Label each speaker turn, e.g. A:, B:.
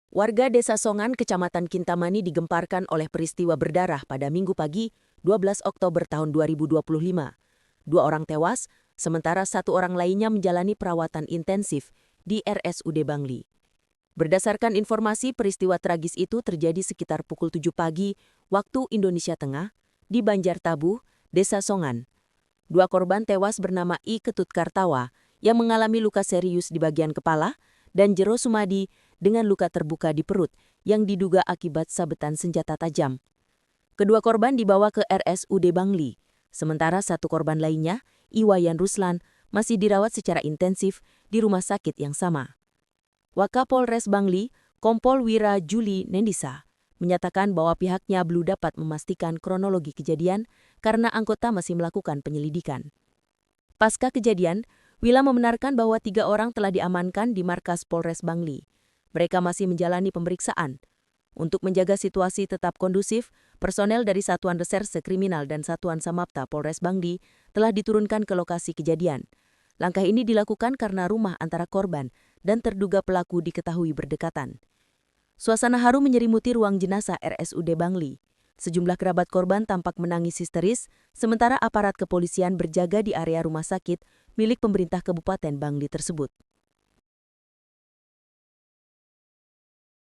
A: Warga Desa Songan, Kecamatan Kintamani digemparkan oleh peristiwa berdarah pada Minggu pagi, 12 Oktober tahun 2025. Dua orang tewas, sementara satu orang lainnya menjalani perawatan intensif di RSUD Bangli. Berdasarkan informasi, peristiwa tragis itu terjadi sekitar pukul 7 pagi waktu Indonesia Tengah di Banjartabu, Desa Songan. Dua korban tewas bernama I. Ketut Kartawa yang mengalami luka serius di bagian kepala dan Jero Sumadi dengan luka terbuka di perut yang diduga akibat sabetan senjata tajam. Kedua korban dibawa ke RSUD Bangli, sementara satu korban lainnya, Iwayan Ruslan, masih dirawat secara intensif di rumah sakit yang sama. Wakapolres Bangli, Kompol Wira Juli Nendisa, menyatakan bahwa pihaknya belum dapat memastikan kronologi kejadian karena anggota masih melakukan penyelidikan. Pasca kejadian, Wila membenarkan bahwa 3 orang telah diamankan di markas Polres Bangli. Mereka masih menjalani pemeriksaan. Untuk menjaga situasi tetap kondusif, personel dari Satuan Reserse Kriminal dan Satuan Samapta Polres Bangli telah diturunkan ke lokasi kejadian. Langkah ini dilakukan karena rumah antara korban dan terduga pelaku diketahui berdekatan. Suasana haru menyelimuti ruang jenazah RSUD Bangli. Sejumlah kerabat korban tampak menangis histeris, sementara aparat kepolisian berjaga di area rumah sakit milik pemerintah Kabupaten Bangli tersebut.